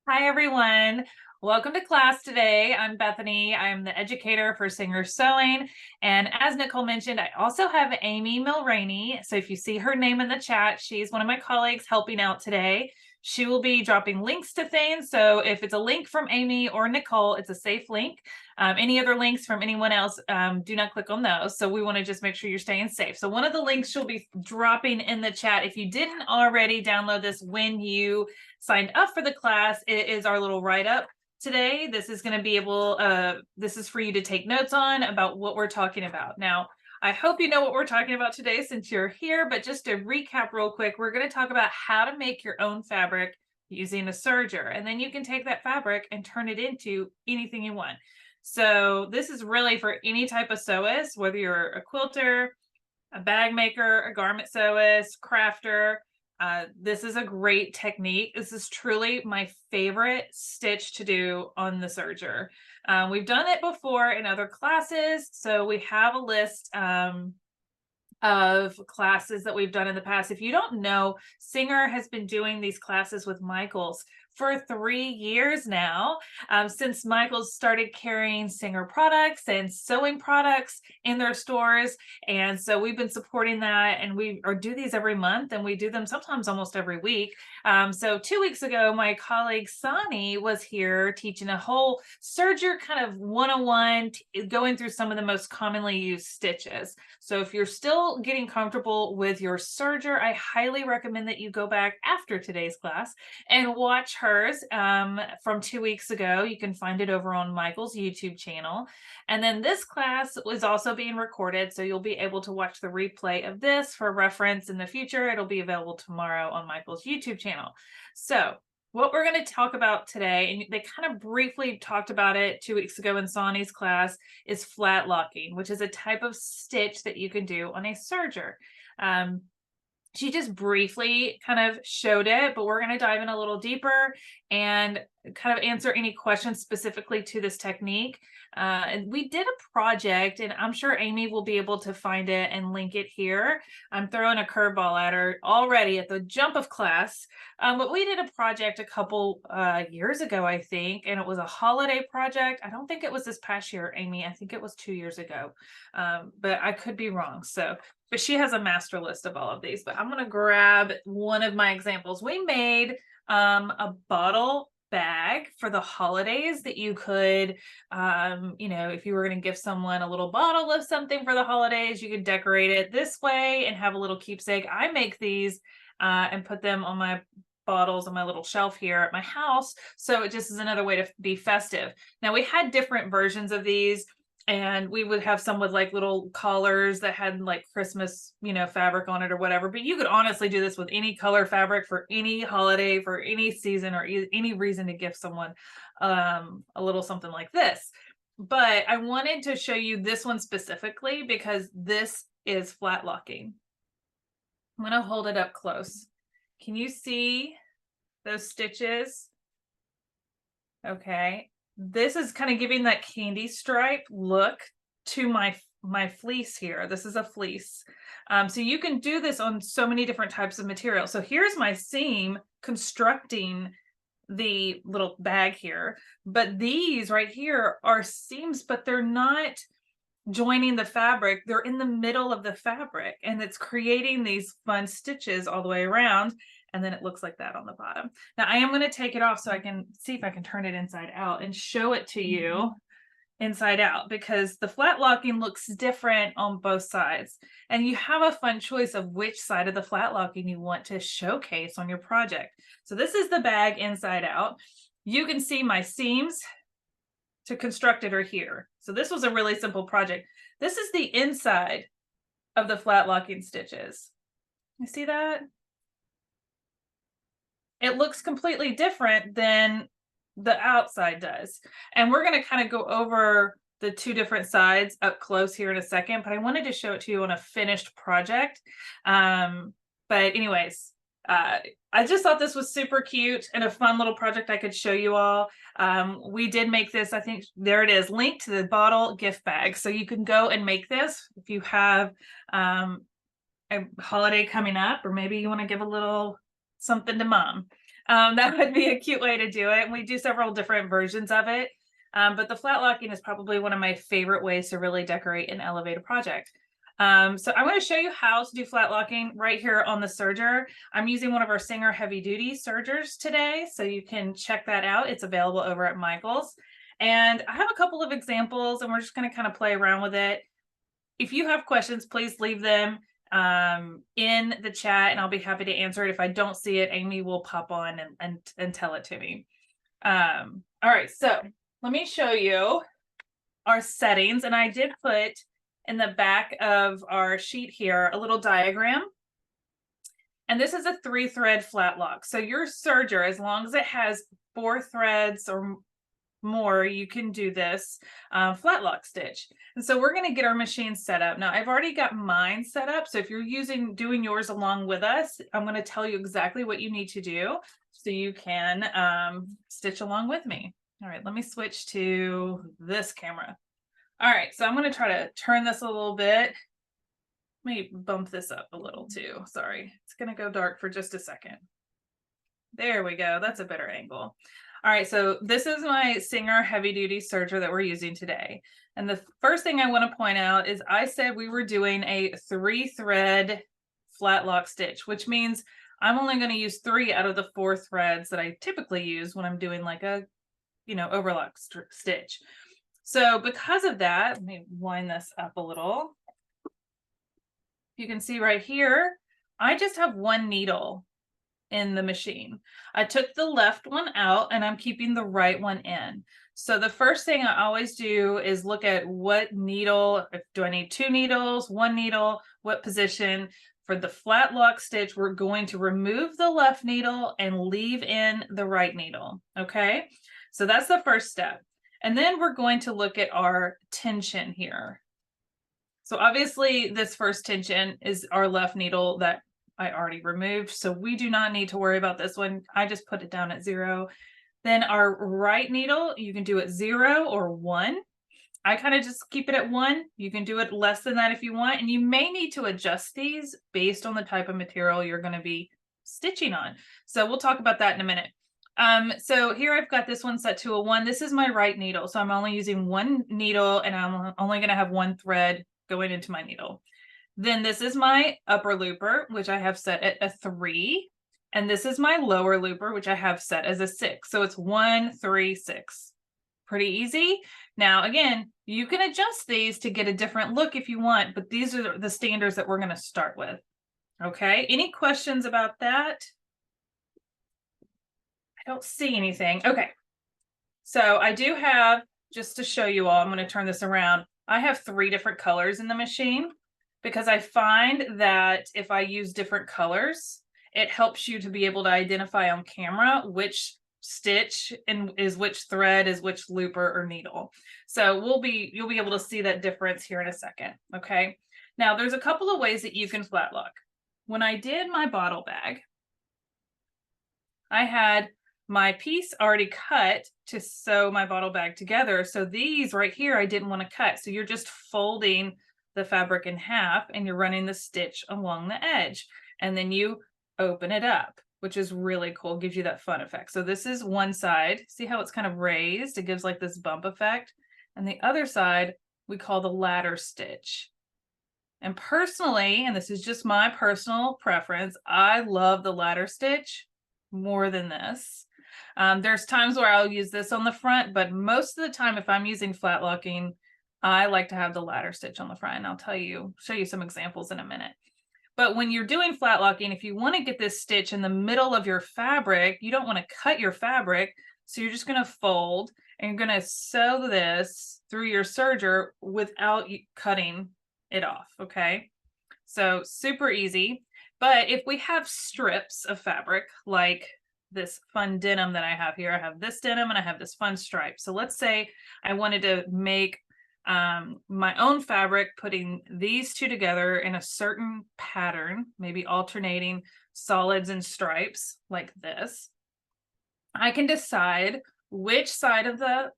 Hi, everyone. Welcome to class today. I'm Bethany. I'm the educator for Singer Sewing. And as Nicole mentioned, I also have Amy Mulraney. So if you see her name in the chat, she's one of my colleagues helping out today. She will be dropping links to things. So if it's a link from Amy or Nicole, it's a safe link. Any other links from anyone else, do not click on those. So we want to just make sure you're staying safe. So one of the links she'll be dropping in the chat. If you didn't already download this when you signed up for the class, it is our little write-up today. This is going to be this is for you to take notes on about what we're talking about. Now, I hope you know what we're talking about today since you're here, but just to recap real quick, we're going to talk about how to make your own fabric using a serger, and then you can take that fabric and turn it into anything you want. So this is really for any type of sewist, whether you're a quilter, a bag maker, a garment sewist, crafter. This is a great technique. This is truly my favorite stitch to do on the serger. We've done it before in other classes, so we have a list of classes that we've done in the past. If you don't know, Singer has been doing these classes with Michaels for 3 years now, since Michaels started carrying Singer products and sewing products in their stores. And so we've been supporting that, and we do these every month, and we do them sometimes almost every week. So 2 weeks ago, my colleague Sani was here teaching a whole serger kind of 101, going through some of the most commonly used stitches. So if you're still getting comfortable with your serger, I highly recommend that you go back after today's class and watch hers from 2 weeks ago. You can find it over on Michael's YouTube channel. And then this class was also being recorded, so you'll be able to watch the replay of this for reference in the future. It'll be available tomorrow on Michael's YouTube channel. So what we're going to talk about today, and they kind of briefly talked about it 2 weeks ago in Sani's class, is flat locking, which is a type of stitch that you can do on a serger. She just briefly kind of showed it, but we're going to dive in a little deeper and kind of answer any questions specifically to this technique. And we did a project, and I'm sure Amy will be able to find it and link it here. I'm throwing a curveball at her already at the jump of class. But we did a project a couple years ago, I think, and it was a holiday project. I don't think it was this past year, Amy. I think it was 2 years ago, but I could be wrong. But she has a master list of all of these. But I'm going to grab one of my examples. We made a bottle bag for the holidays that you could, if you were going to give someone a little bottle of something for the holidays, you could decorate it this way and have a little keepsake. I make these and put them on my bottles on my little shelf here at my house. So it just is another way to be festive. Now, we had different versions of these, and we would have some with like little collars that had like Christmas, fabric on it or whatever. But you could honestly do this with any color fabric for any holiday, for any season, or any reason to give someone a little something like this. But I wanted to show you this one specifically because this is flat locking. I'm going to hold it up close. Can you see those stitches? Okay. This is kind of giving that candy stripe look to my fleece here. This is a fleece. So you can do this on so many different types of material. So here's my seam constructing the little bag here. But these right here are seams, but they're not joining the fabric. They're in the middle of the fabric, and it's creating these fun stitches all the way around. And then it looks like that on the bottom. Now I am going to take it off so I can see if I can turn it inside out and show it to you inside out, because the flat locking looks different on both sides. And you have a fun choice of which side of the flat locking you want to showcase on your project. So this is the bag inside out. You can see my seams to construct it are here. So this was a really simple project. This is the inside of the flat locking stitches. You see that? It looks completely different than the outside does. And we're going to kind of go over the two different sides up close here in a second, but I wanted to show it to you on a finished project. But anyways, I just thought this was super cute and a fun little project I could show you all. We did make this, I think, there it is, linked to the bottle gift bag. So you can go and make this if you have a holiday coming up, or maybe you want to give a little something to mom. That would be a cute way to do it. And we do several different versions of it. But the flat locking is probably one of my favorite ways to really decorate and elevate a project. So I'm going to show you how to do flat locking right here on the serger. I'm using one of our Singer heavy duty sergers today, so you can check that out. It's available over at Michael's. And I have a couple of examples, and we're just going to kind of play around with it. If you have questions, please leave them in the chat, and I'll be happy to answer it. If I don't see it, Amy will pop on and tell it to me. All right, so let me show you our settings, and I did put in the back of our sheet here a little diagram. And this is a 3-thread flat lock. So your serger, as long as it has 4 threads or more, you can do this flat lock stitch. And so we're going to get our machine set up. Now I've already got mine set up. So if you're doing yours along with us, I'm going to tell you exactly what you need to do so you can stitch along with me. All right, let me switch to this camera. All right, so I'm going to try to turn this a little bit. Let me bump this up a little too. Sorry, it's going to go dark for just a second. There we go. That's a better angle. All right, so this is my Singer heavy duty serger that we're using today. And the first thing I want to point out is I said we were doing a 3-thread flat lock stitch, which means I'm only going to use 3 out of the 4 threads that I typically use when I'm doing like a, overlock stitch. So because of that, let me wind this up a little. You can see right here, I just have 1 needle in the machine. I took the left one out and I'm keeping the right one in. So the first thing I always do is look at what needle, do I need 2 needles, 1 needle, what position. For the flat lock stitch, we're going to remove the left needle and leave in the right needle, okay? So that's the first step. And then we're going to look at our tension here. So obviously this first tension is our left needle that I already removed. So we do not need to worry about this one. I just put it down at 0. Then our right needle, you can do it 0 or 1. I kind of just keep it at 1. You can do it less than that if you want. And you may need to adjust these based on the type of material you're going to be stitching on. So we'll talk about that in a minute. So here I've got this one set to a 1. This is my right needle. So I'm only using 1 needle and I'm only going to have 1 thread going into my needle. Then this is my upper looper, which I have set at a 3. And this is my lower looper, which I have set as a 6. So it's 1, 3, 6. Pretty easy. Now, again, you can adjust these to get a different look if you want, but these are the standards that we're going to start with. Okay. Any questions about that? I don't see anything. Okay. So I do have, just to show you all, I'm going to turn this around. I have 3 different colors in the machine because I find that if I use different colors, it helps you to be able to identify on camera which stitch and is which thread is which looper or needle. So you'll be able to see that difference here in a second. Okay. Now there's a couple of ways that you can flat lock. When I did my bottle bag, I had my piece already cut to sew my bottle bag together. So these right here, I didn't want to cut. So you're just folding the fabric in half and you're running the stitch along the edge. And then you open it up, which is really cool. Gives you that fun effect. So this is one side. See how it's kind of raised? It gives like this bump effect. And the other side, we call the ladder stitch. And personally, and this is just my personal preference, I love the ladder stitch more than this. There's times where I'll use this on the front, but most of the time, if I'm using flat locking, I like to have the ladder stitch on the front. And I'll show you some examples in a minute. But when you're doing flat locking, if you want to get this stitch in the middle of your fabric, you don't want to cut your fabric. So you're just going to fold and you're going to sew this through your serger without cutting it off. Okay. So super easy. But if we have strips of fabric, like this fun denim that I have here, I have this denim and I have this fun stripe. So let's say I wanted to make my own fabric, putting these two together in a certain pattern, maybe alternating solids and stripes like this. I can decide which side of the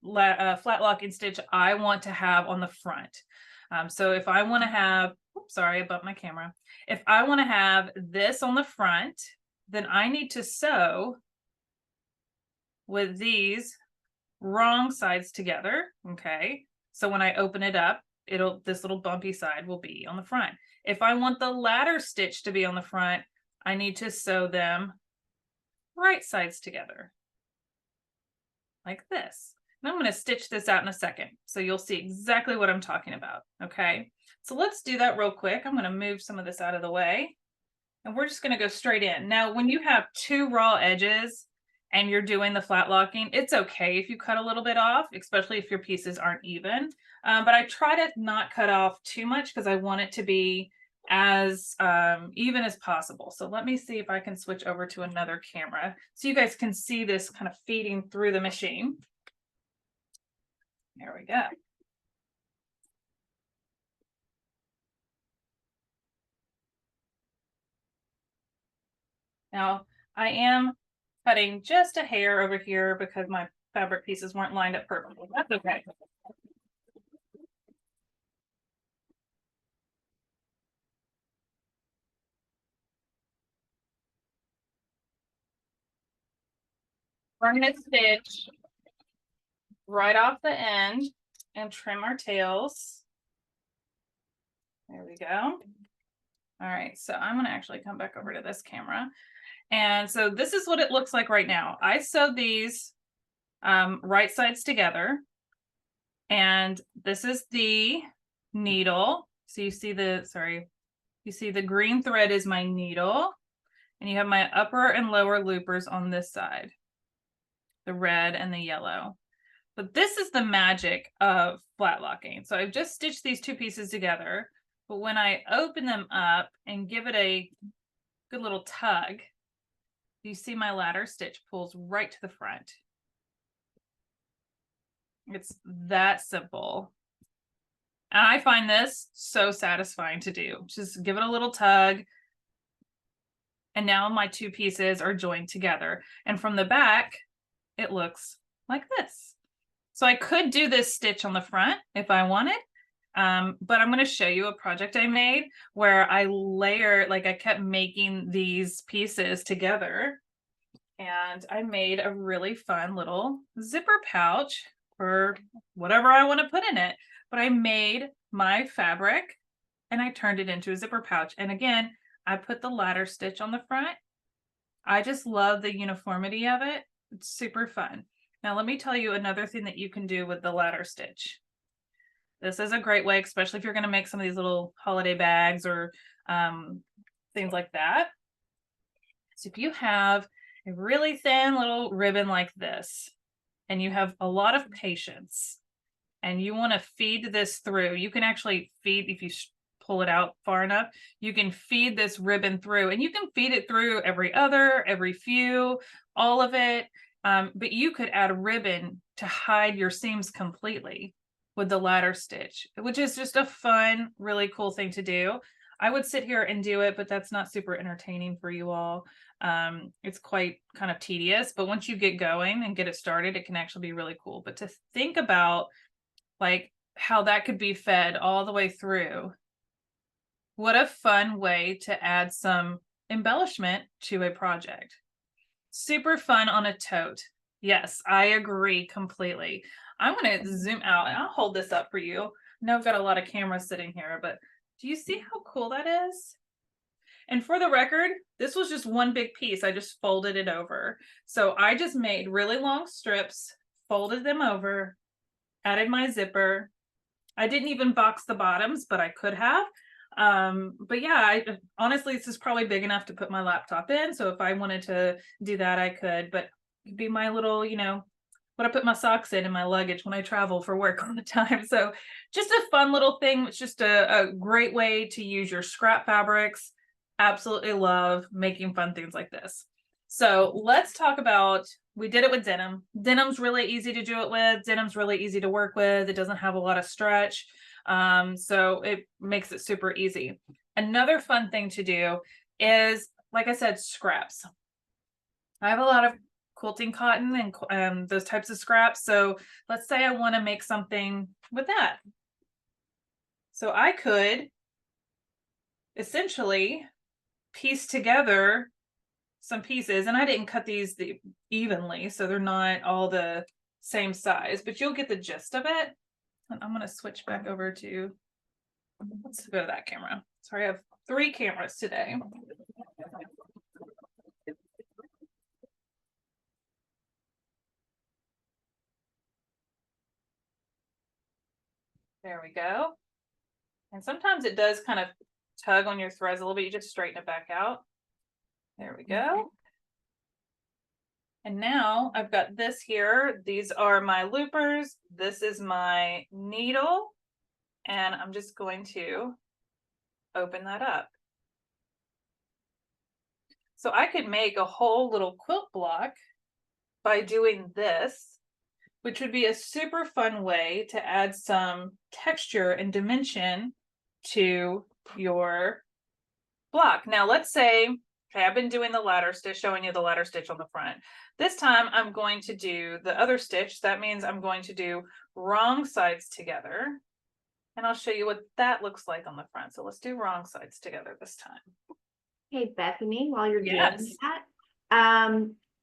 flat locking stitch I want to have on the front. So if I want to have, oops, sorry, I bumped my camera. If I want to have this on the front then I need to sew with these wrong sides together. Okay. So when I open it up, this little bumpy side will be on the front. If I want the ladder stitch to be on the front, I need to sew them right sides together like this. And I'm going to stitch this out in a second, so you'll see exactly what I'm talking about. Okay, so let's do that real quick. I'm going to move some of this out of the way, and we're just going to go straight in. Now, when you have two raw edges and you're doing the flat locking, it's okay if you cut a little bit off, especially if your pieces aren't even. But I try to not cut off too much because I want it to be as even as possible. So let me see if I can switch over to another camera so you guys can see this kind of feeding through the machine. There we go. Now I am cutting just a hair over here because my fabric pieces weren't lined up perfectly. That's okay. We're going to stitch right off the end and trim our tails. There we go. All right, so I'm going to actually come back over to this camera. And so this is what it looks like right now. I sewed these right sides together. And this is the needle. So you see you see the green thread is my needle. And you have my upper and lower loopers on this side, the red and the yellow. But this is the magic of flat locking. So I've just stitched these two pieces together, but when I open them up and give it a good little tug, you see my ladder stitch pulls right to the front. It's that simple. And I find this so satisfying to do. Just give it a little tug. And now my two pieces are joined together. And from the back, it looks like this. So I could do this stitch on the front if I wanted, but I'm going to show you a project I made where I I kept making these pieces together, and I made a really fun little zipper pouch for whatever I want to put in it. But I made my fabric and I turned it into a zipper pouch. And again, I put the ladder stitch on the front. I just love the uniformity of it. It's super fun. Now, let me tell you another thing that you can do with the ladder stitch. This is a great way, especially if you're going to make some of these little holiday bags or things like that. So if you have a really thin little ribbon like this, and you have a lot of patience, and you want to feed this through, you can actually feed, if you pull it out far enough, you can feed this ribbon through, and you can feed it through every few, all of it. But you could add a ribbon to hide your seams completely with the ladder stitch, which is just a fun, really cool thing to do. I would sit here and do it, but that's not super entertaining for you all. It's quite kind of tedious, but once you get going and get it started, it can actually be really cool. But to think about like how that could be fed all the way through, what a fun way to add some embellishment to a project. Super fun on a tote. Yes, I agree completely. I'm going to zoom out and I'll hold this up for you. I know I've got a lot of cameras sitting here, but do you see how cool that is? And for the record, this was just one big piece. I just folded it over. So I just made really long strips, folded them over, added my zipper. I didn't even box the bottoms, but I could have. But yeah, honestly, this is probably big enough to put my laptop in. So if I wanted to do that, I could, but it'd be my little, what I put my socks in my luggage when I travel for work all the time. So just a fun little thing. It's just a great way to use your scrap fabrics. Absolutely love making fun things like this. So let's talk about, we did it with denim. Denim's really easy to do it with. Denim's really easy to work with. It doesn't have a lot of stretch. So it makes it super easy. Another fun thing to do is, like I said, scraps. I have a lot of quilting cotton and those types of scraps. So let's say I want to make something with that. So I could essentially piece together some pieces, and I didn't cut these evenly, so they're not all the same size, but you'll get the gist of it. And I'm going to switch back over to, let's go to that camera. Sorry, I have 3 cameras today. There we go. And sometimes it does kind of tug on your threads a little bit. You just straighten it back out. There we go. And now I've got this here. These are my loopers. This is my needle. And I'm just going to open that up. So I could make a whole little quilt block by doing this, which would be a super fun way to add some texture and dimension to your block. Now let's say, okay, I've been doing the ladder stitch, showing you the ladder stitch on the front. This time I'm going to do the other stitch. That means I'm going to do wrong sides together. And I'll show you what that looks like on the front. So let's do wrong sides together this time. Hey, Bethany, while you're doing that,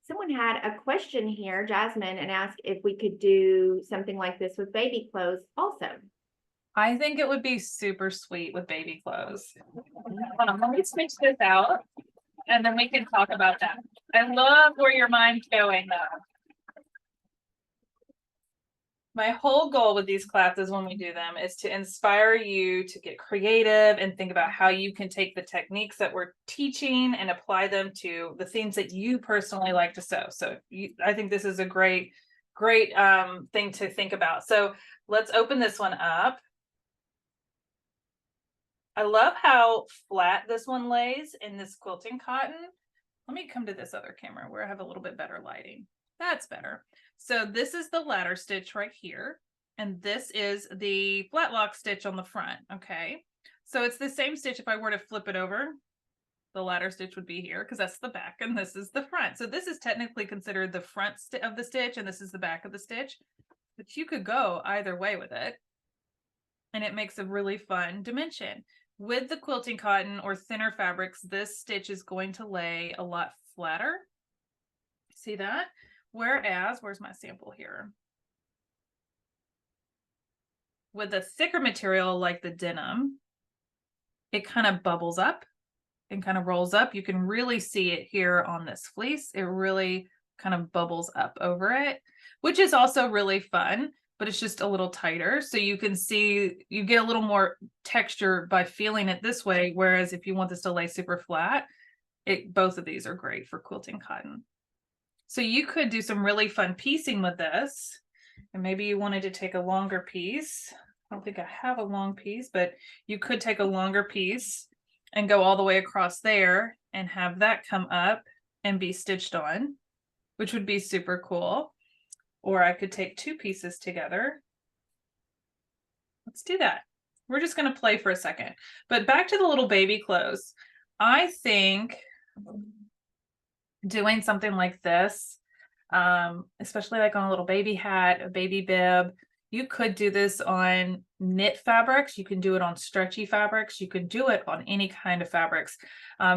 someone had a question here, Jasmine, and asked if we could do something like this with baby clothes also. I think it would be super sweet with baby clothes. Hold on, let me switch this out and then we can talk about that. I love where your mind's going though. My whole goal with these classes when we do them is to inspire you to get creative and think about how you can take the techniques that we're teaching and apply them to the things that you personally like to sew. So I think this is a great thing to think about. So let's open this one up. I love how flat this one lays in this quilting cotton. Let me come to this other camera where I have a little bit better lighting. That's better. So this is the ladder stitch right here. And this is the flat lock stitch on the front. Okay. So it's the same stitch. If I were to flip it over, the ladder stitch would be here because that's the back and this is the front. So this is technically considered the front of the stitch and this is the back of the stitch, but you could go either way with it. And it makes a really fun dimension. With the quilting cotton or thinner fabrics, this stitch is going to lay a lot flatter. See that? Whereas, where's my sample here? With a thicker material like the denim, it kind of bubbles up and kind of rolls up. You can really see it here on this fleece. It really kind of bubbles up over it, which is also really fun, but it's just a little tighter. So you can see, you get a little more texture by feeling it this way. Whereas if you want this to lay super flat, both of these are great for quilting cotton. So you could do some really fun piecing with this. And maybe you wanted to take a longer piece. I don't think I have a long piece, but you could take a longer piece and go all the way across there and have that come up and be stitched on, which would be super cool. Or I could take 2 pieces together. Let's do that. We're just going to play for a second. But back to the little baby clothes. I think doing something like this, especially like on a little baby hat, a baby bib, you could do this on knit fabrics. You can do it on stretchy fabrics. You could do it on any kind of fabrics.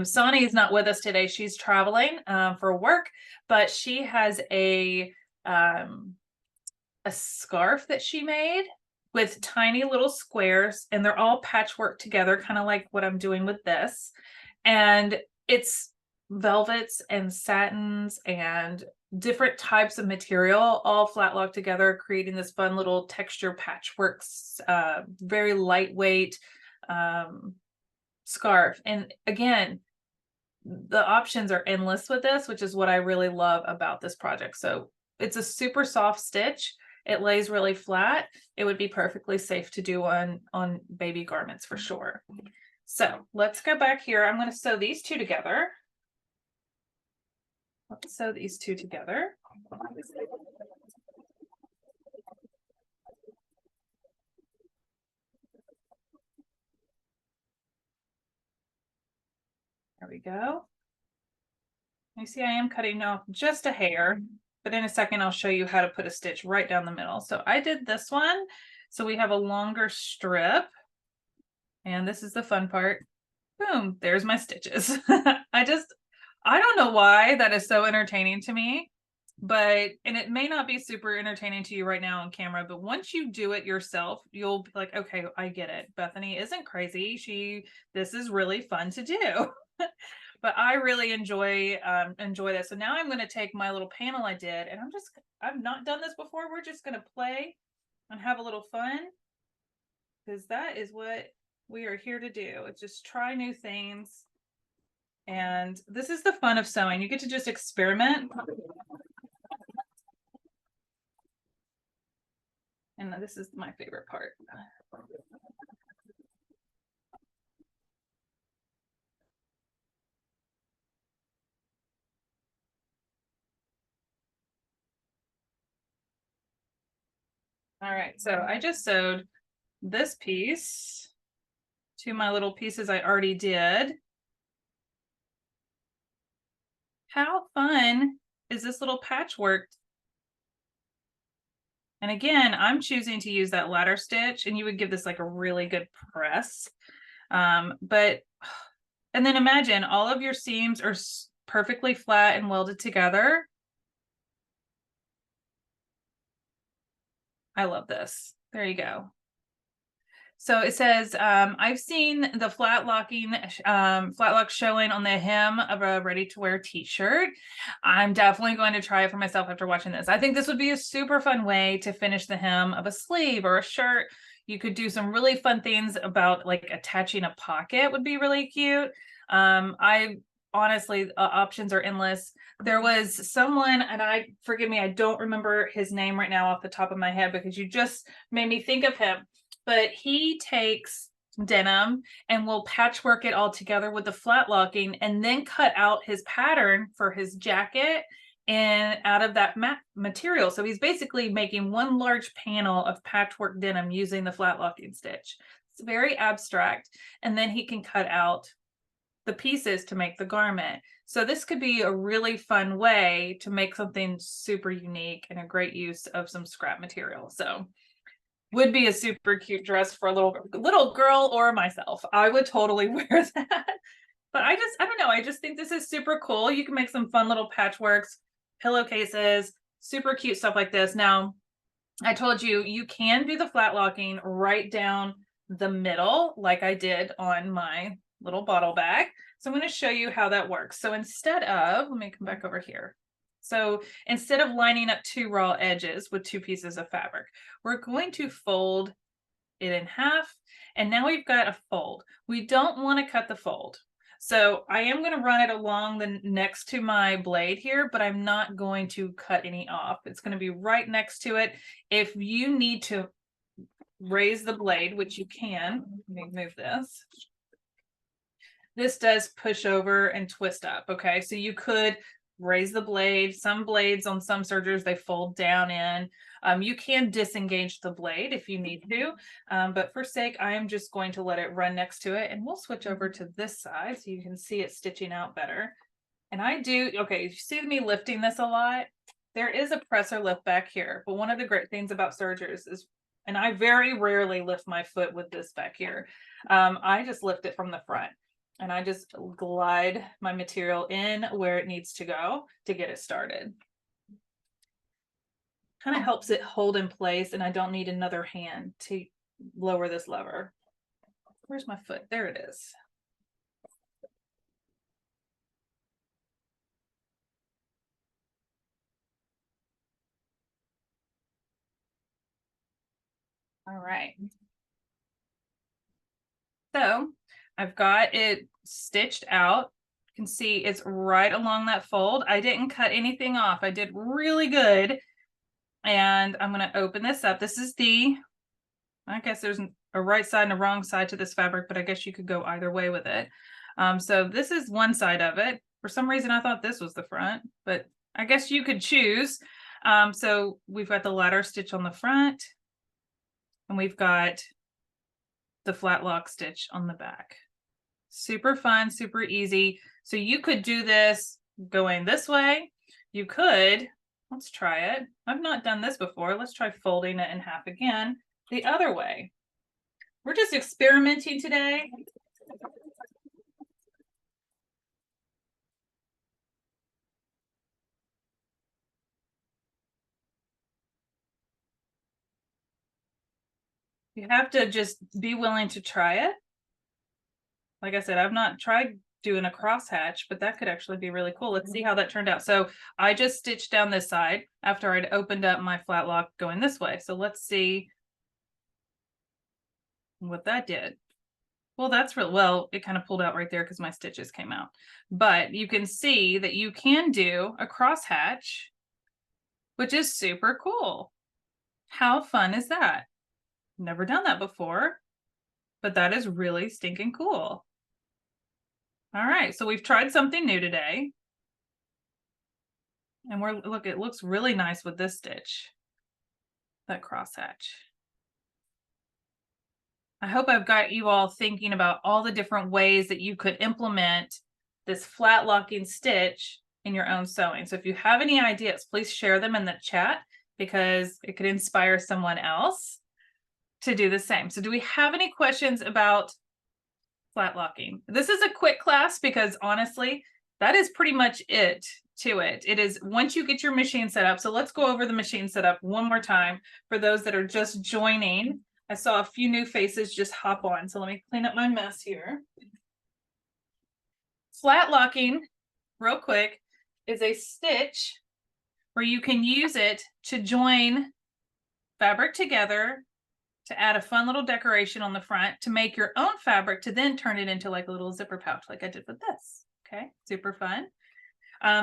Sonny is not with us today. She's traveling for work, but she has a scarf that she made with tiny little squares, and they're all patchwork together, kind of like what I'm doing with this. And it's velvets and satins and different types of material all flat locked together, creating this fun little texture patchwork, very lightweight scarf. And again, the options are endless with this, which is what I really love about this project. So it's a super soft stitch. It lays really flat. It would be perfectly safe to do on baby garments for sure. So let's go back here. I'm going to sew these 2 together. Let's sew these 2 together. There we go. You see, I am cutting off just a hair, but in a second, I'll show you how to put a stitch right down the middle. So I did this one. So we have a longer strip. And this is the fun part. Boom, there's my stitches. I don't know why that is so entertaining to me, and it may not be super entertaining to you right now on camera, but once you do it yourself, you'll be like, okay, I get it. Bethany isn't crazy. This is really fun to do. But I really enjoy this. So now I'm going to take my little panel I did, and I've not done this before. We're just going to play and have a little fun, because that is what we are here to do. It's just try new things. And this is the fun of sewing. You get to just experiment. And this is my favorite part. All right, so I just sewed this piece to my little pieces I already did. How fun is this little patchwork? And again, I'm choosing to use that ladder stitch, and you would give this like a really good press. And then imagine all of your seams are perfectly flat and welded together. I love this. There you go. So it says, I've seen the flat lock showing on the hem of a ready-to-wear t-shirt. I'm definitely going to try it for myself after watching this. I think this would be a super fun way to finish the hem of a sleeve or a shirt. You could do some really fun things about like attaching a pocket would be really cute. I honestly, options are endless. There was someone, and forgive me, I don't remember his name right now off the top of my head because you just made me think of him. But he takes denim and will patchwork it all together with the flat locking and then cut out his pattern for his jacket and out of that material. So he's basically making one large panel of patchwork denim using the flat locking stitch. It's very abstract. And then he can cut out the pieces to make the garment. So this could be a really fun way to make something super unique and a great use of some scrap material. So would be a super cute dress for a little girl or myself. I would totally wear that. But I don't know. I just think this is super cool. You can make some fun little patchworks, pillowcases, super cute stuff like this. Now, I told you, you can do the flat locking right down the middle like I did on my little bottle bag. So I'm going to show you how that works. So instead of, let me come back over here. So instead of lining up two raw edges with two pieces of fabric, we're going to fold it in half. And now we've got a fold. We don't want to cut the fold. So I am going to run it along the next to my blade here, but I'm not going to cut any off. It's going to be right next to it. If you need to raise the blade, which you can, let me move this. This does push over and twist up. Okay, so you could raise the blade. Some blades on some sergers, they fold down in. You can disengage the blade if you need to, but for sake, I am just going to let it run next to it, and we'll switch over to this side so you can see it stitching out better. And okay, you see me lifting this a lot. There is a presser lift back here, but one of the great things about sergers is, and I very rarely lift my foot with this back here, I just lift it from the front. And I just glide my material in where it needs to go to get it started. Kind of helps it hold in place, and I don't need another hand to lower this lever. Where's my foot? There it is. All right. So I've got it stitched out. You can see it's right along that fold. I didn't cut anything off. I did really good. And I'm going to open this up. This is I guess there's a right side and a wrong side to this fabric, but I guess you could go either way with it. So this is one side of it. For some reason, I thought this was the front, but I guess you could choose. So we've got the ladder stitch on the front, and we've got the flat lock stitch on the back. Super fun, super easy. So you could do this going this way. You could, let's try it. I've not done this before. Let's try folding it in half again the other way. We're just experimenting today. You have to just be willing to try it. Like I said, I've not tried doing a crosshatch, but that could actually be really cool. Let's see how that turned out. So I just stitched down this side after I'd opened up my flat lock going this way. So let's see what that did. Well, that's real well, it kind of pulled out right there because my stitches came out. But you can see that you can do a crosshatch, which is super cool. How fun is that? Never done that before, but that is really stinking cool. All right, so we've tried something new today. And look, it looks really nice with this stitch, that crosshatch. I hope I've got you all thinking about all the different ways that you could implement this flat locking stitch in your own sewing. So if you have any ideas, please share them in the chat because it could inspire someone else to do the same. So do we have any questions about flat locking? This is a quick class because honestly, that is pretty much it to it. It is once you get your machine set up. So let's go over the machine setup one more time for those that are just joining. I saw a few new faces just hop on. So let me clean up my mess here. Flat locking, real quick, is a stitch where you can use it to join fabric together to add a fun little decoration on the front to make your own fabric to then turn it into like a little zipper pouch like I did with this. Okay, super fun.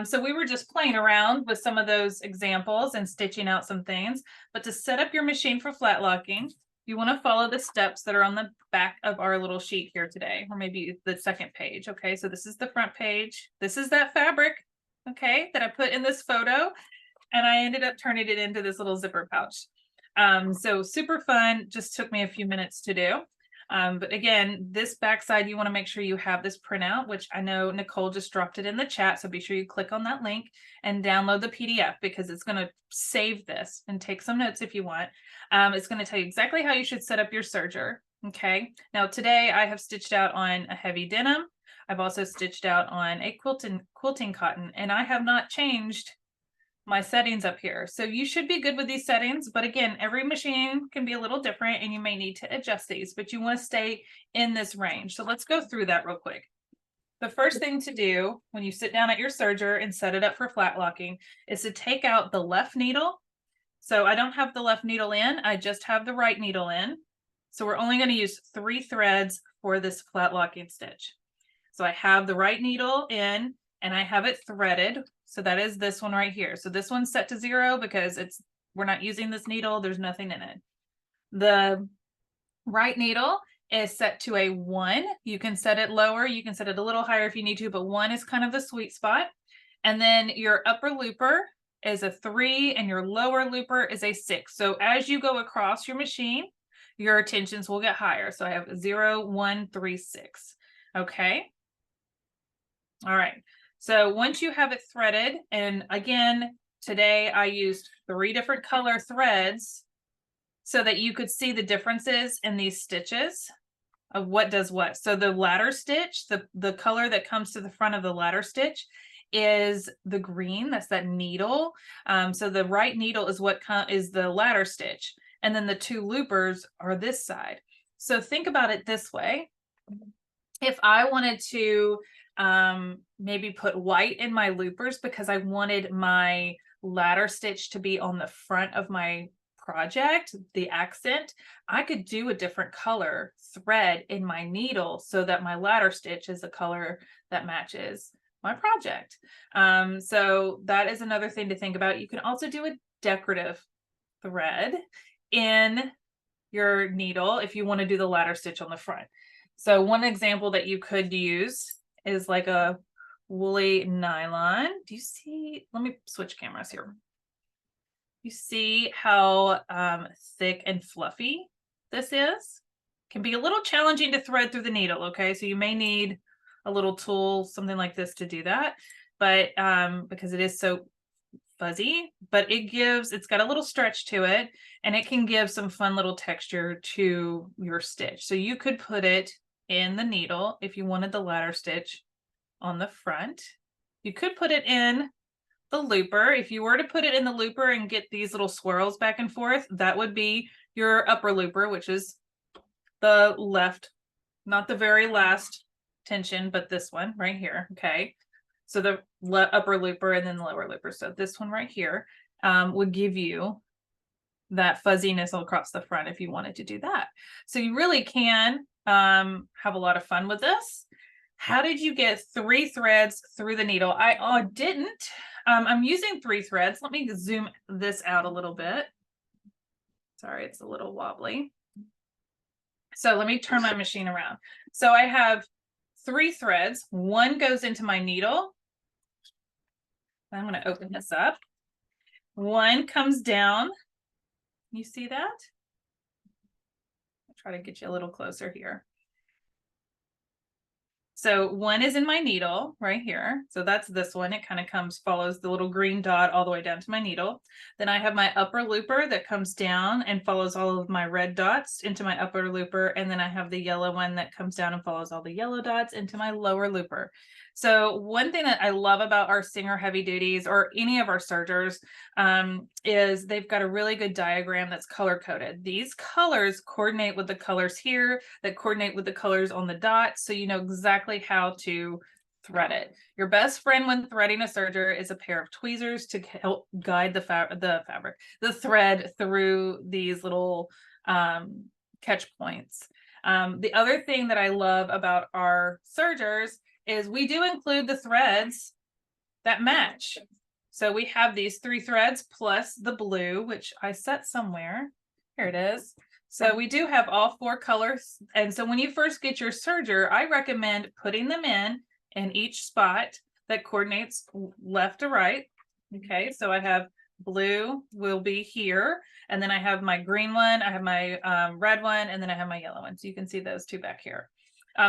So we were just playing around with some of those examples and stitching out some things, but to set up your machine for flat locking, you want to follow the steps that are on the back of our little sheet here today, or maybe the second page. Okay, so this is the front page. This is that fabric, okay, that I put in this photo, and I ended up turning it into this little zipper pouch. So super fun, just took me a few minutes to do. But again, this backside, you want to make sure you have this printout, which I know Nicole just dropped it in the chat. So be sure you click on that link and download the PDF because it's going to save this and take some notes if you want. It's going to tell you exactly how you should set up your serger. Okay. Now today I have stitched out on a heavy denim. I've also stitched out on a quilting cotton, and I have not changed my settings up here. So you should be good with these settings, but again, every machine can be a little different and you may need to adjust these, but you want to stay in this range. So let's go through that real quick. The first thing to do when you sit down at your serger and set it up for flat locking is to take out the left needle. So I don't have the left needle in, I just have the right needle in. So we're only going to use 3 threads for this flat locking stitch. So I have the right needle in and I have it threaded. So that is this one right here. So this one's set to 0 because we're not using this needle. There's nothing in it. The right needle is set to a 1. You can set it lower. You can set it a little higher if you need to, but 1 is kind of the sweet spot. And then your upper looper is a 3 and your lower looper is a 6. So as you go across your machine, your tensions will get higher. So I have 0, 1, 3, 6. Okay. All right. So once you have it threaded, and again, today I used 3 different color threads so that you could see the differences in these stitches of what does what. So the ladder stitch, the color that comes to the front of the ladder stitch is the green. That's that needle. So the right needle is what is the ladder stitch. And then the 2 loopers are this side. So think about it this way. If I wanted to maybe put white in my loopers because I wanted my ladder stitch to be on the front of my project, the accent, I could do a different color thread in my needle so that my ladder stitch is a color that matches my project. So that is another thing to think about. You can also do a decorative thread in your needle if you want to do the ladder stitch on the front. So one example that you could use is like a woolly nylon. Do you see? Let me switch cameras here. You see how thick and fluffy this is? Can be a little challenging to thread through the needle, okay? So you may need a little tool, something like this to do that. But because it is so fuzzy, but it's got a little stretch to it and it can give some fun little texture to your stitch. So you could put it in the needle if you wanted the ladder stitch on the front. You could put it in the looper. If you were to put it in the looper and get these little swirls back and forth, that would be your upper looper, which is the left, not the very last tension, but this one right here. Okay. So the upper looper and then the lower looper. So this one right here would give you that fuzziness across the front if you wanted to do that. So you really can have a lot of fun with this. How did you get 3 threads through the needle? I didn't. I'm using 3 threads. Let me zoom this out a little bit. Sorry, it's a little wobbly. So let me turn my machine around. So I have 3 threads. One goes into my needle. I'm going to open this up. One comes down. You see that? I'll try to get you a little closer here. So one is in my needle right here. So that's this one. It kind of follows the little green dot all the way down to my needle. Then I have my upper looper that comes down and follows all of my red dots into my upper looper. And then I have the yellow one that comes down and follows all the yellow dots into my lower looper. So one thing that I love about our Singer heavy duties or any of our Sergers is they've got a really good diagram that's color coded. These colors coordinate with the colors here that coordinate with the colors on the dots. So you know exactly how to thread it. Your best friend when threading a serger is a pair of tweezers to help guide the thread through these little catch points. The other thing that I love about our sergers is we do include the threads that match. So we have these 3 threads plus the blue, which I set somewhere. Here it is. So we do have all 4 colors. And so when you first get your serger, I recommend putting them in each spot that coordinates left to right. Okay, so I have blue will be here. And then I have my green one, I have my red one, and then I have my yellow one. So you can see those 2 back here.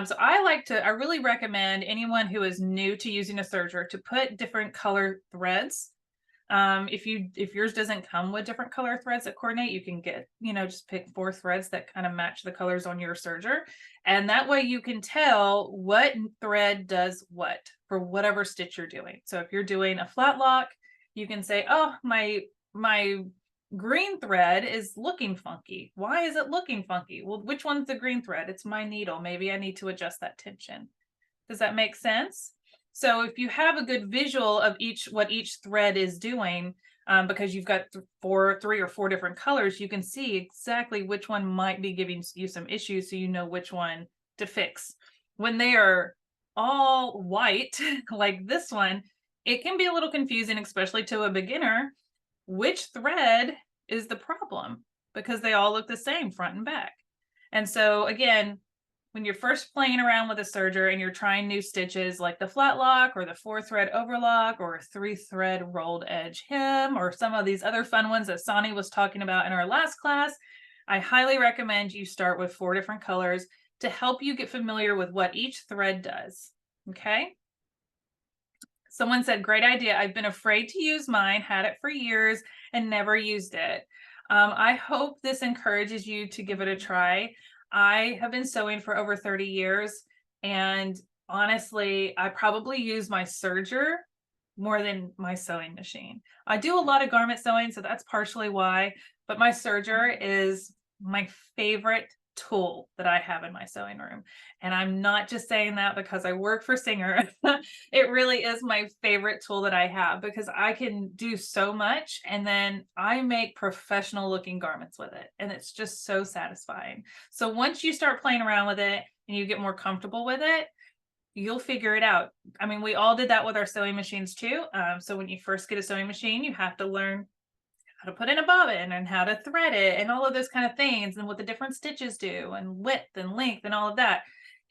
So I really recommend anyone who is new to using a serger to put different color threads. If yours doesn't come with different color threads that coordinate, you can get, just pick 4 threads that kind of match the colors on your serger. And that way you can tell what thread does what for whatever stitch you're doing. So if you're doing a flat lock, you can say, oh, my green thread is looking funky. Why is it looking funky? Well, which one's the green thread? It's my needle. Maybe I need to adjust that tension. Does that make sense? So if you have a good visual of what each thread is doing, because you've got 3 or 4 different colors, you can see exactly which one might be giving you some issues, so you know which one to fix. When they are all white, like this one, it can be a little confusing, especially to a beginner, which thread is the problem, because they all look the same front and back. And so again, when you're first playing around with a serger and you're trying new stitches like the flat lock or the 4-thread overlock or 3-thread rolled edge hem or some of these other fun ones that Sonny was talking about in our last class, I highly recommend you start with 4 different colors to help you get familiar with what each thread does. Okay. Someone said, great idea. I've been afraid to use mine, had it for years and never used it. I hope this encourages you to give it a try. I have been sewing for over 30 years. And honestly, I probably use my serger more than my sewing machine. I do a lot of garment sewing, so that's partially why, but my serger is my favorite tool that I have in my sewing room. And I'm not just saying that because I work for Singer. It really is my favorite tool that I have because I can do so much and then I make professional looking garments with it. And it's just so satisfying. So once you start playing around with it and you get more comfortable with it, you'll figure it out. I mean, we all did that with our sewing machines too. So when you first get a sewing machine, you have to learn how to put in a bobbin and how to thread it and all of those kind of things and what the different stitches do and width and length and all of that.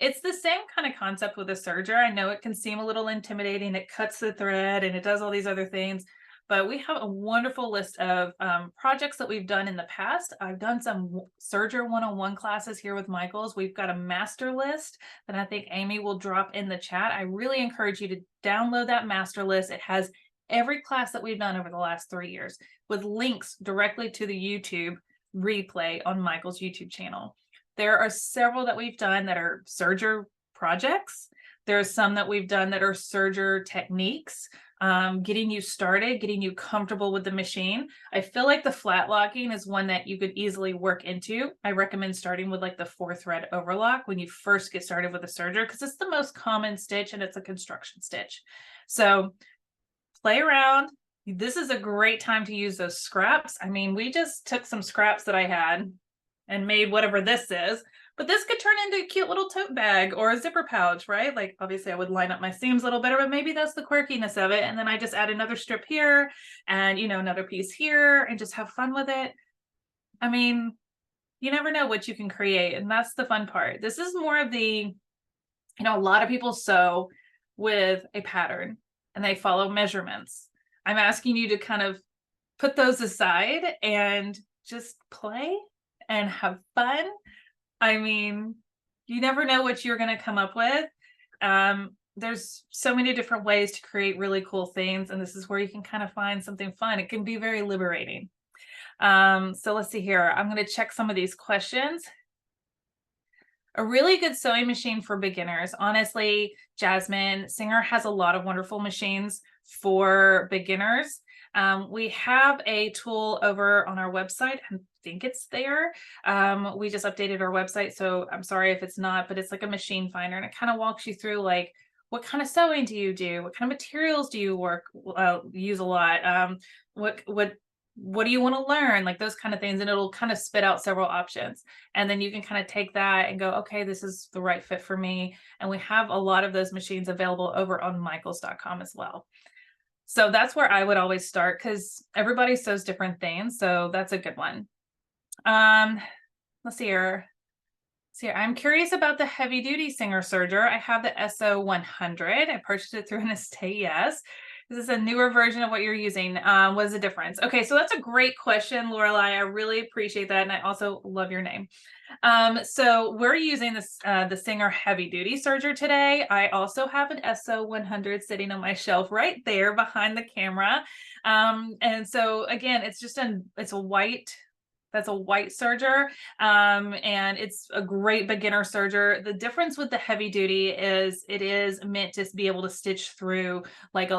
It's the same kind of concept with a serger. I know it can seem a little intimidating. It cuts the thread and it does all these other things, but we have a wonderful list of projects that we've done in the past. I've done some Serger 101 classes here with Michaels. We've got a master list that I think Amy will drop in the chat. I really encourage you to download that master list. It has every class that we've done over the last 3 years with links directly to the YouTube replay on Michael's YouTube channel. There are several that we've done that are serger projects. There's some that we've done that are serger techniques. getting you started, getting you comfortable with the machine. I feel like the flat locking is one that you could easily work into. I recommend starting with like the 4-thread overlock when you first get started with a serger, because it's the most common stitch and it's a construction stitch. So play around. This is a great time to use those scraps. I mean, we just took some scraps that I had and made whatever this is, but this could turn into a cute little tote bag or a zipper pouch, right? Like obviously I would line up my seams a little better, but maybe that's the quirkiness of it. And then I just add another strip here and, you know, another piece here and just have fun with it. I mean, you never know what you can create. And that's the fun part. This is more of the, you know, a lot of people sew with a pattern and they follow measurements. I'm asking you to kind of put those aside and just play and have fun. I mean, you never know what you're going to come up with. There's so many different ways to create really cool things, and this is where you can kind of find something fun. It can be very liberating. So let's see here. I'm going to check some of these questions. A really good sewing machine for beginners. Honestly, Jasmine, Singer has a lot of wonderful machines for beginners. We have a tool over on our website. I think it's there. We just updated our website, so I'm sorry if it's not, but it's like a machine finder, and it kind of walks you through like, what kind of sewing do you do? What kind of materials do you use a lot? What do you want to learn? Like those kind of things, and it'll kind of spit out several options. And then you can kind of take that and go, okay, this is the right fit for me. And we have a lot of those machines available over on michaels.com as well. So that's where I would always start, because everybody sews different things. So that's a good one. Let's see here. I'm curious about the heavy duty Singer serger. I have the SO100. I purchased it through an estate. Yes. This is a newer version of what you're using. What is the difference? Okay, so that's a great question, Lorelai. I really appreciate that. And I also love your name. So we're using this the Singer heavy duty serger today. I also have an SO100 sitting on my shelf right there behind the camera. And so again, it's just it's a white. That's a white serger, and it's a great beginner serger. The difference with the heavy duty is it is meant to be able to stitch through like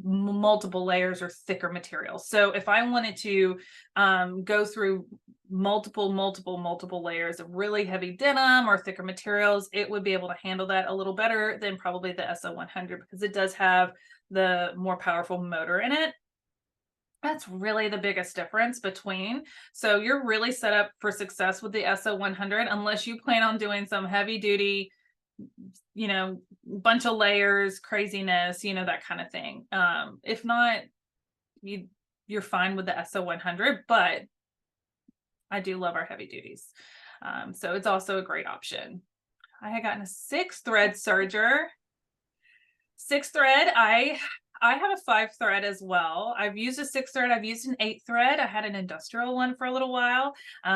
multiple layers or thicker materials. So if I wanted to go through multiple layers of really heavy denim or thicker materials, it would be able to handle that a little better than probably the SO100, because it does have the more powerful motor in it. That's really the biggest difference between. So you're really set up for success with the SO100 unless you plan on doing some heavy duty, you know, bunch of layers, craziness, you know, that kind of thing. If not, you're fine with the SO100, but I do love our heavy duties. So it's also a great option. I had gotten a 6-thread serger. 6-thread, I have a 5-thread as well. I've used a 6-thread. I've used an 8-thread. I had an industrial one for a little while.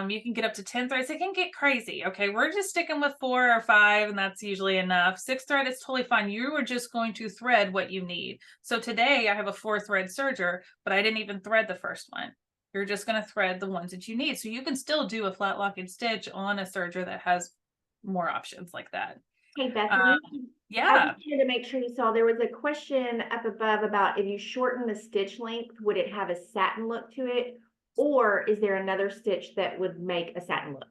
You can get up to 10 threads. It can get crazy. Okay, we're just sticking with 4 or 5, and that's usually enough. 6-thread is totally fine. You are just going to thread what you need. So today I have a 4-thread serger, but I didn't even thread the first one. You're just going to thread the ones that you need. So you can still do a flat locking stitch on a serger that has more options like that. Hey, Bethany. Yeah. I just wanted to make sure you saw there was a question up above about if you shorten the stitch length, would it have a satin look to it? Or is there another stitch that would make a satin look?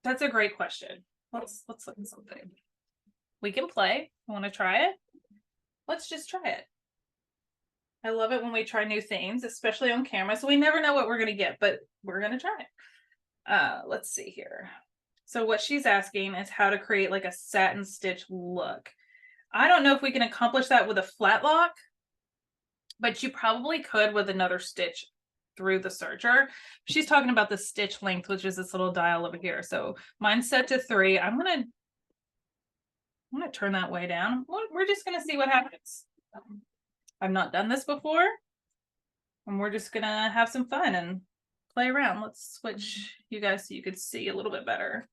That's a great question. Let's look at something. We can play. Want to try it? Let's just try it. I love it when we try new things, especially on camera. So we never know what we're going to get, but we're going to try it. Let's see here. So what she's asking is how to create like a satin stitch look. I don't know if we can accomplish that with a flat lock, but you probably could with another stitch through the serger. She's talking about the stitch length, which is this little dial over here. So mine's set to 3. I'm gonna turn that way down. We're just gonna see what happens. I've not done this before, and we're just gonna have some fun and play around. Let's switch you guys so you could see a little bit better.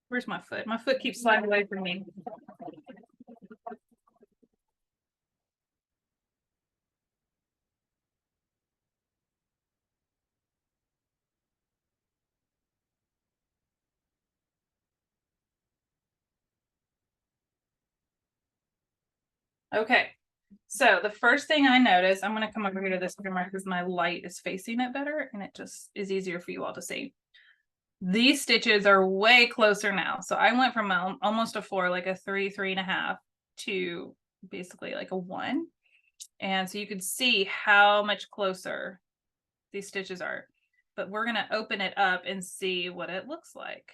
Where's my foot? My foot keeps sliding away from me. Okay. So the first thing I noticed, I'm going to come over here to this camera because my light is facing it better and it just is easier for you all to see. These stitches are way closer now. So I went from almost a 4, like a 3, 3.5 to basically like a 1. And so you can see how much closer these stitches are. But we're going to open it up and see what it looks like.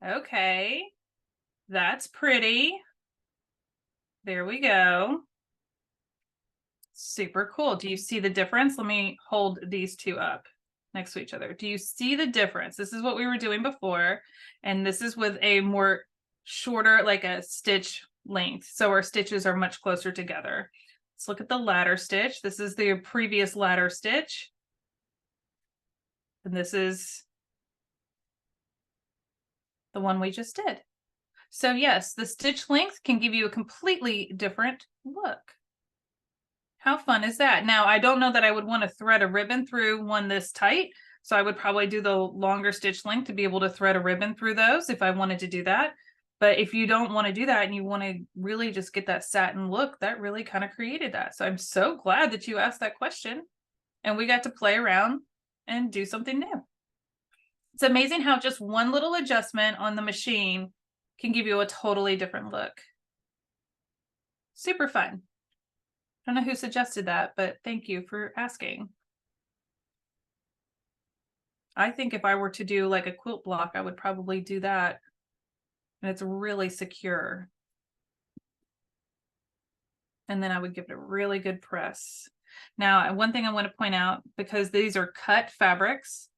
Okay, that's pretty. There we go. Super cool. Do you see the difference? Let me hold these two up next to each other. Do you see the difference? This is what we were doing before, and this is with a more shorter, like a stitch length. So our stitches are much closer together. Let's look at the ladder stitch. This is the previous ladder stitch. And this is the one we just did. So yes, the stitch length can give you a completely different look. How fun is that? Now, I don't know that I would want to thread a ribbon through one this tight. So I would probably do the longer stitch length to be able to thread a ribbon through those if I wanted to do that. But if you don't want to do that and you want to really just get that satin look, that really kind of created that. So I'm so glad that you asked that question and we got to play around and do something new. It's amazing how just one little adjustment on the machine can give you a totally different look. Super fun. I don't know who suggested that, but thank you for asking. I think if I were to do like a quilt block, I would probably do that. And it's really secure. And then I would give it a really good press. Now, one thing I want to point out, because these are cut fabrics,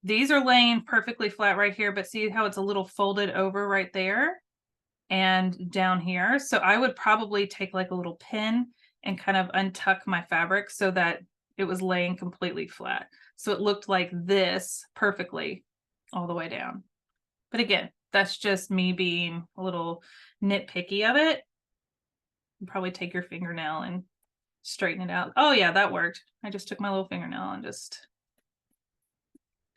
these are laying perfectly flat right here, but see how it's a little folded over right there and down here. So I would probably take like a little pin and kind of untuck my fabric so that it was laying completely flat. So it looked like this perfectly all the way down. But again, that's just me being a little nitpicky of it. You probably take your fingernail and straighten it out. Oh yeah, that worked. I just took my little fingernail and just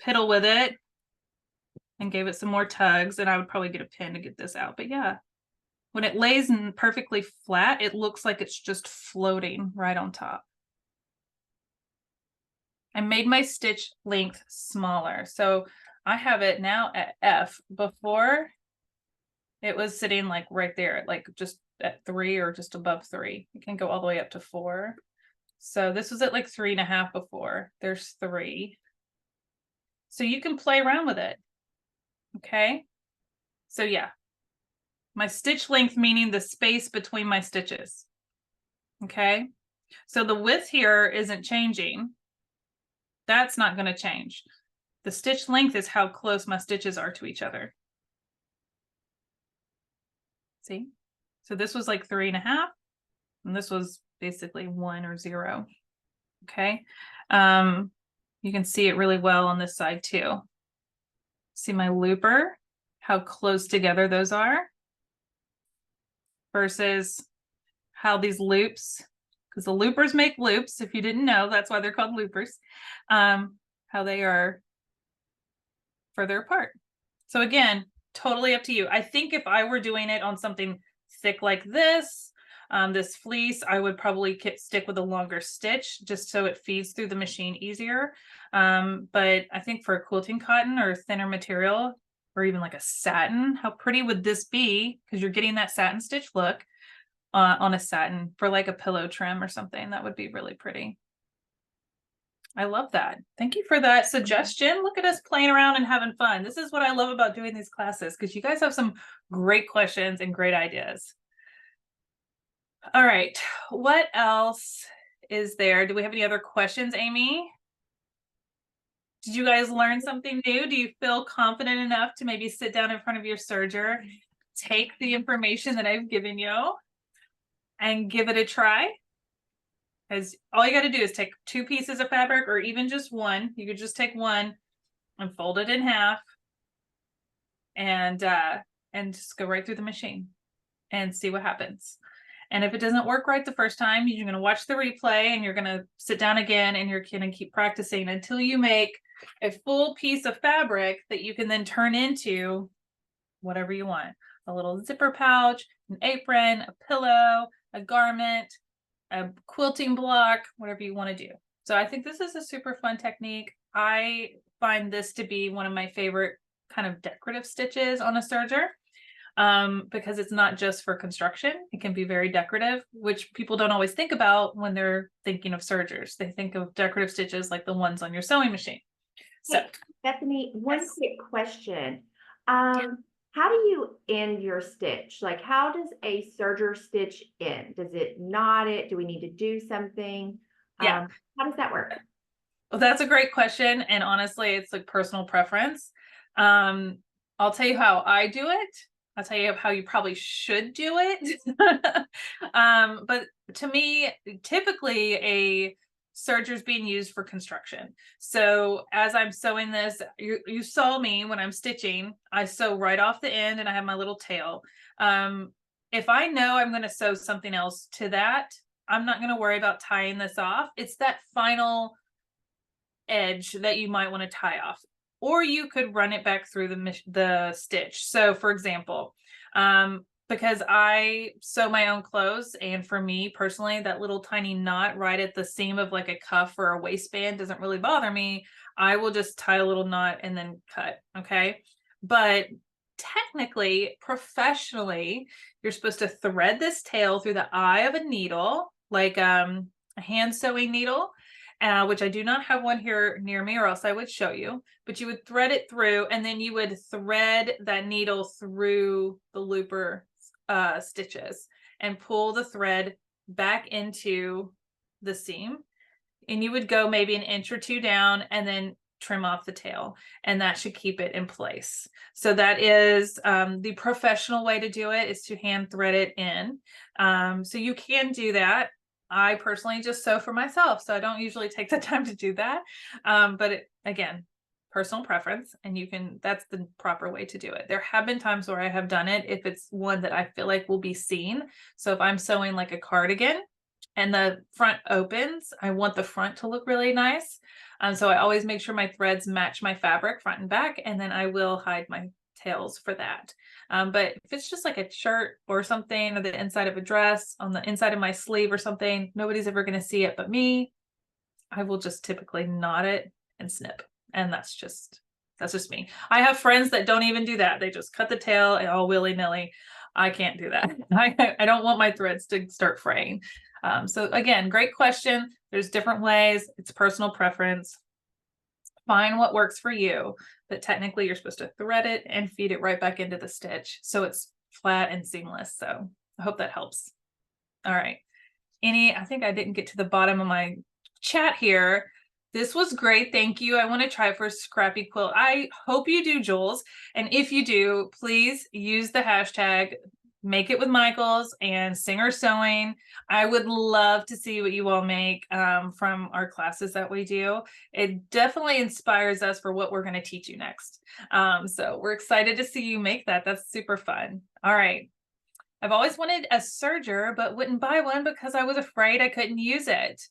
piddle with it and gave it some more tugs, and I would probably get a pin to get this out. But yeah, when it lays perfectly flat, it looks like it's just floating right on top. I made my stitch length smaller. So I have it now at F. Before it was sitting like right there, like just at 3 or just above 3. You can go all the way up to 4. So this was at like 3.5 before. There's 3. So you can play around with it. Okay. So yeah, my stitch length, meaning the space between my stitches. Okay. So the width here isn't changing. That's not going to change. The stitch length is how close my stitches are to each other. See? So this was like 3.5, and this was basically 1 or 0. Okay. You can see it really well on this side too. See my looper, how close together those are versus how these loops, because the loopers make loops. If you didn't know, that's why they're called loopers. How they are further apart. So again, totally up to you. I think if I were doing it on something thick like this, this fleece, I would probably stick with a longer stitch just so it feeds through the machine easier. But I think for a quilting cotton or thinner material, or even like a satin, how pretty would this be? Because you're getting that satin stitch look on a satin for like a pillow trim or something. That would be really pretty. I love that. Thank you for that suggestion. Look at us playing around and having fun. This is what I love about doing these classes, because you guys have some great questions and great ideas. All right, what else is there? Do we have any other questions, Amy? Did you guys learn something new? Do you feel confident enough to maybe sit down in front of your serger, take the information that I've given you, and give it a try? Because all you got to do is take 2 pieces of fabric, or even just one. You could just take one and fold it in half and just go right through the machine and see what happens. And if it doesn't work right the first time, you're going to watch the replay and you're going to sit down again and you're going to keep practicing until you make a full piece of fabric that you can then turn into whatever you want. A little zipper pouch, an apron, a pillow, a garment, a quilting block, whatever you want to do. So I think this is a super fun technique. I find this to be one of my favorite kind of decorative stitches on a serger, because it's not just for construction. It can be very decorative, which people don't always think about when they're thinking of sergers. They think of decorative stitches like the ones on your sewing machine. So, Hey, Bethany, one yes. quick question. How do you end your stitch? Like, how does a serger stitch end? Does it knot it? Do we need to do something? Yeah. How does that work? Well, that's a great question. And honestly, it's like personal preference. Um, I'll tell you how I do it. I'll tell you how you probably should do it. But to me, typically a serger is being used for construction. So as I'm sewing this, you saw me when I'm stitching, I sew right off the end and I have my little tail. If I know I'm going to sew something else to that, I'm not going to worry about tying this off. It's that final edge that you might want to tie off, or you could run it back through the stitch. So for example, because I sew my own clothes, and for me personally, that little tiny knot right at the seam of like a cuff or a waistband doesn't really bother me. I will just tie a little knot and then cut. Okay. But technically, professionally, you're supposed to thread this tail through the eye of a needle, like a hand sewing needle, which I do not have one here near me, or else I would show you. But you would thread it through, and then you would thread that needle through the looper stitches and pull the thread back into the seam. And you would go maybe an inch or two down and then trim off the tail, and that should keep it in place. So that is the professional way to do it, is to hand thread it in. So you can do that. I personally just sew for myself, so I don't usually take the time to do that. But again, personal preference, and that's the proper way to do it. There have been times where I have done it if it's one that I feel like will be seen. So if I'm sewing like a cardigan and the front opens, I want the front to look really nice. So I always make sure my threads match my fabric front and back, and then I will hide my tails for that. But if it's just like a shirt or something, or the inside of a dress, on the inside of my sleeve or something, nobody's ever going to see it but me. I will just typically knot it and snip. And that's just me. I have friends that don't even do that. They just cut the tail and all willy-nilly. I can't do that. I don't want my threads to start fraying. So again, great question. There's different ways. It's personal preference. Find what works for you, but technically you're supposed to thread it and feed it right back into the stitch, so it's flat and seamless. So I hope that helps. All right. I think I didn't get to the bottom of my chat here. This was great. Thank you. I want to try for Scrappy Quilt. I hope you do, Jules. And if you do, please use the hashtag Make It With Michaels and Singer Sewing. I would love to see what you all make from our classes that we do. It definitely inspires us for what we're going to teach you next. So we're excited to see you make that. That's super fun. All right. I've always wanted a serger, but wouldn't buy one because I was afraid I couldn't use it.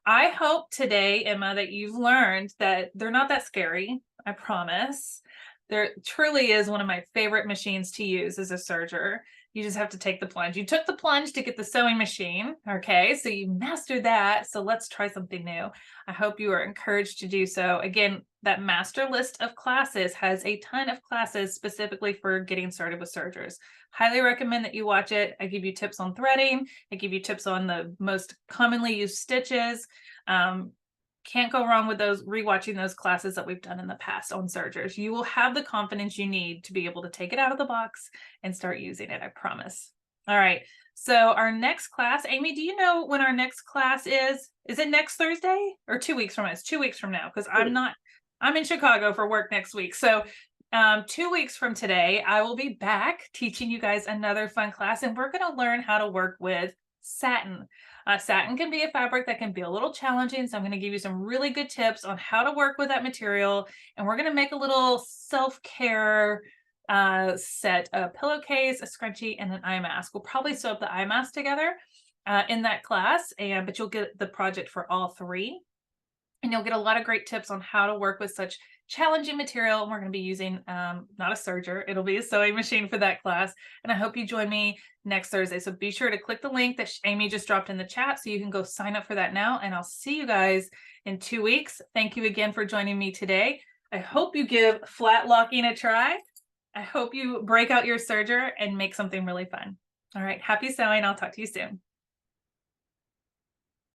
I hope today, Emma, that you've learned that they're not that scary. I promise. There truly is one of my favorite machines to use as a serger. You just have to take the plunge. You took the plunge to get the sewing machine. Okay, so you mastered that. So let's try something new. I hope you are encouraged to do so. Again, that master list of classes has a ton of classes specifically for getting started with sergers. Highly recommend that you watch it. I give you tips on threading. I give you tips on the most commonly used stitches. Can't go wrong with rewatching those classes that we've done in the past on sergers. You will have the confidence you need to be able to take it out of the box and start using it, I promise. All right, so our next class, Amy, do you know when our next class is? Is it next Thursday or 2 weeks from now? It's 2 weeks from now, because I'm in Chicago for work next week. So 2 weeks from today, I will be back teaching you guys another fun class, and we're going to learn how to work with satin. Satin can be a fabric that can be a little challenging, so I'm going to give you some really good tips on how to work with that material, and we're going to make a little self-care set, a pillowcase, a scrunchie, and an eye mask. We'll probably sew up the eye mask together in that class, but you'll get the project for all three, and you'll get a lot of great tips on how to work with such challenging material. And we're going to be using not a serger, it'll be a sewing machine for that class. And I hope you join me next Thursday. So be sure to click the link that Amy just dropped in the chat so you can go sign up for that now. And I'll see you guys in 2 weeks. Thank you again for joining me today. I hope you give flat locking a try. I hope you break out your serger and make something really fun. All right, happy sewing. I'll talk to you soon.